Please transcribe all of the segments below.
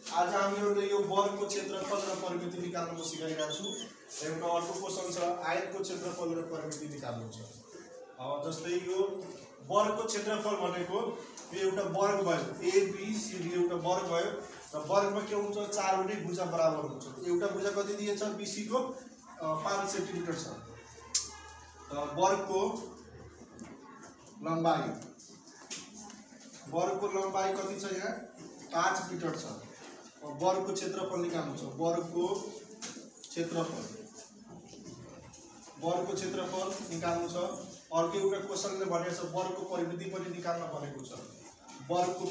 आज हामीहरुले यो वर्गको क्षेत्रफल र परिमिति निकाल्न सिकाइरहेको छु। एउटा अर्को क्वेशन छ आयतको क्षेत्रफल र परिमिति निकाल्नु छ। अब जस्तै यो वर्गको क्षेत्रफल भनेको यो एउटा वर्ग भयो ए बी सी डी एउटा वर्ग भयो र वर्गमा के हुन्छ चारवटै भुजा बराबर हुन्छ। एउटा भुजा कति दिएछ बीसी को 5 सेन्टिमिटर छ। र वर्गको लम्बाई कति छ यहाँ 5 मिटर छ। वर्गको क्षेत्रफल निकाल्नु छ। वर्गको क्षेत्रफल निकाल्नु छ। अर्को एउटा क्वेशनले भनेको छ वर्गको परिमिति पनि निकाल्न भनेको छ। वर्गको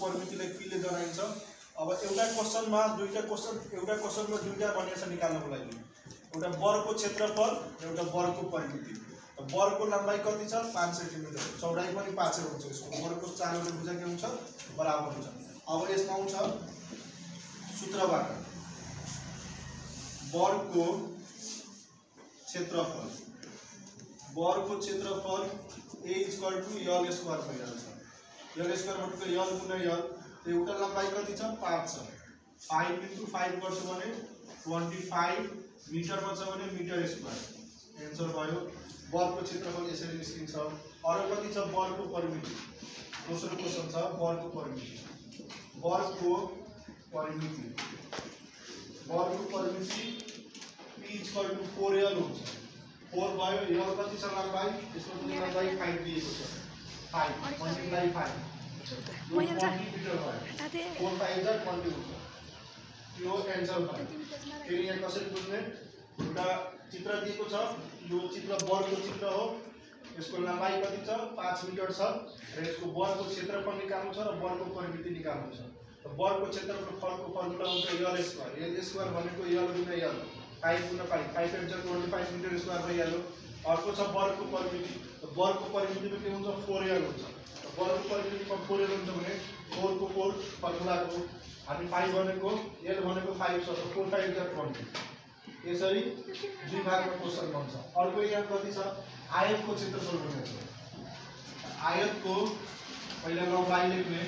परिमितिलाई के ले जनाइन्छ। अब एउटा क्वेशनमा दुईटा भनेको छ निकाल्नको लागि। एउटा वर्गको क्षेत्रफल एउटा वर्गको परिमिति। वर्गको लम्बाई कति छ 5 सेन्टिमिटर, चौडाई पनि 5 हुन्छ। यसको वर्गको चारवटा भुजा के हुन्छ बराबर हुन्छ। अब यसमा आउँछ सूत्रबाट वर्गको क्षेत्रफल A = L स्क्वायर भइहाल्छ। L स्क्वायर भनेको L गुणा L। एउटा लम्बाई कति छ 5 छ। 5 × 5 गर्छ भने 25 मिटरमा छ भने मिटर स्क्वायर एन्सर भयो। वर्गको क्षेत्रफल यसरी निस्किन्छ। अरु कति छ वर्गको परिमिति। दोस्रो क्वेशन छ वर्गको परिमिति। वर्गको परिमिति P = 4L हुन्छ। 4 भयो L कति छ लम्बाई यसको पनि लम्बाई 5 दिएको छ। 5 × 5 यो 20 मिटर भयो। 4 5 = 20 हुन्छ। यो एन्सर भयो। फेरि यहाँ कसरी बुझ्ने एउटा चित्र दिएको छ। यो चित्र वर्गको चित्र हो। यसको लम्बाई कति छ 5 मिटर छ र यसको वर्गको क्षेत्रफल निकाल्नु छ र वर्गको परिमिति निकाल्नु छ। र वर्गको क्षेत्रफलको फर्मुला हुन्छ L स्क्वायर। L स्क्वायर भनेको L गुणा L 5 × 5 5 × 25 मिटर स्क्वायर भइहाल्यो। अर्को छ वर्गको परिमिति। वर्गको परिमितिमा के हुन्छ 4L हुन्छ। वर्गको परिमितिमा 4L हुन्छ भने 4 को 4 फर्मुलाको हामी 5 भनेको L भनेको 5 छ। 4 5 = 20। यसरी दुई भागमा क्वेशन बन्छ। अर्को यहाँ कति छ आयतको क्षेत्रफल भनेको छ। आयतको पहिला लम्बाई लेख्ने।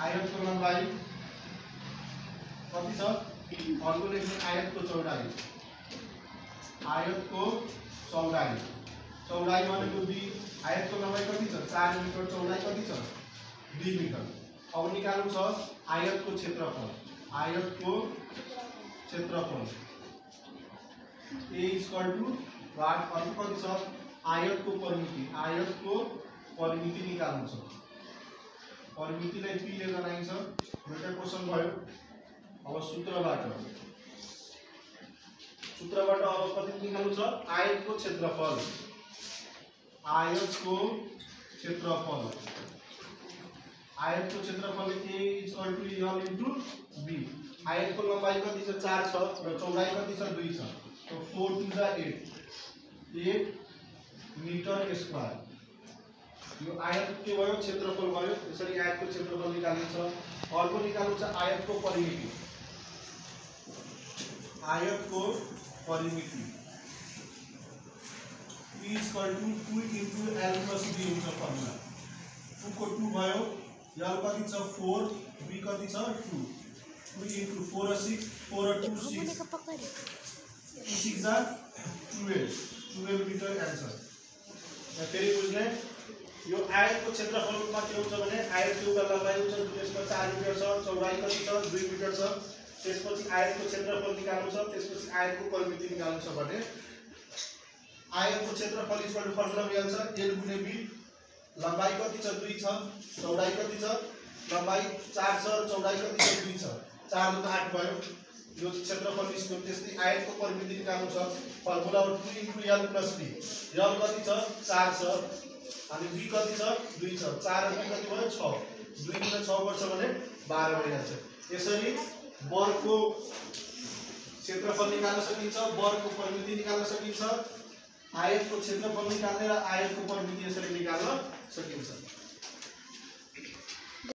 आयतको लम्बाई कति छ अर्को लेख्ने आयतको चौडाई। चौडाई भनेको 2। आयतको लम्बाई कति छ 4 मिटर, चौडाई कति छ 2 मिटर। अब निकाल्नु छ आयतको क्षेत्रफल। A = what. अर्को कति छ आयतको परिमिति निकाल्नु छ। परिमितिलाई P ले जनाइन्छ। एउटा क्वेशन भयो। अब सूत्रबाट अब कति निकाल्नु छ आयतको क्षेत्रफल। आयतको क्षेत्रफल A = L × B। आयतको लम्बाई कति छ 4 छ र चौडाई कति छ 2 छ। तो 4 × 2 = 8 मिटर स्क्वायर। यो आयत के भयो क्षेत्रफल भयो। यसरी आयतको क्षेत्रफल निकालिन्छ। अर्को निकाल्नु छ आयतको परिमिति। P = 2 × L + B हुन्छ फर्मुला। 2 को 2 भयो। L कति छ 4, B कति छ 2। 2 × 4 = 6, 4 × 2 = 6, 6 = 12 मिटर एन्सर। फेरि बुझ्ने यो आयतको क्षेत्रफलमा के हुन्छ भने आयतको एउटा लम्बाई हुन्छ त्यसमा 4 मिटर छ, चौडाई कति छ 2 मिटर छ। त्यसपछि आयतको क्षेत्रफल निकाल्नु छ। त्यसपछि आयतको परिमिति निकाल्नु छ भने आयतको क्षेत्रफल = फर्मुला मिल्छ L × B। लम्बाई कति छ 2 छ, चौडाई कति छ लम्बाई 4 छ र चौडाई कति छ 2 छ। 4 × 8 भयो। यो क्षेत्रफल निस्क्यो। त्यसै आयतको परिमिति निकाल्नु छ। Formula 2 × L + B। L कति छ 4 छ अनि B कति छ 2 छ। 4 र 2 कति भयो 6। 2 × 6 गर्छ भने 12 भइहाल्छ। यसरी वर्गको क्षेत्रफल निकाल्न सकिन्छ। वर्गको परिमिति निकाल्न सकिन्छ। आयतको क्षेत्रफल निकाल्ने र आयतको परिमिति यसरी निकाल्न सकिन्छ।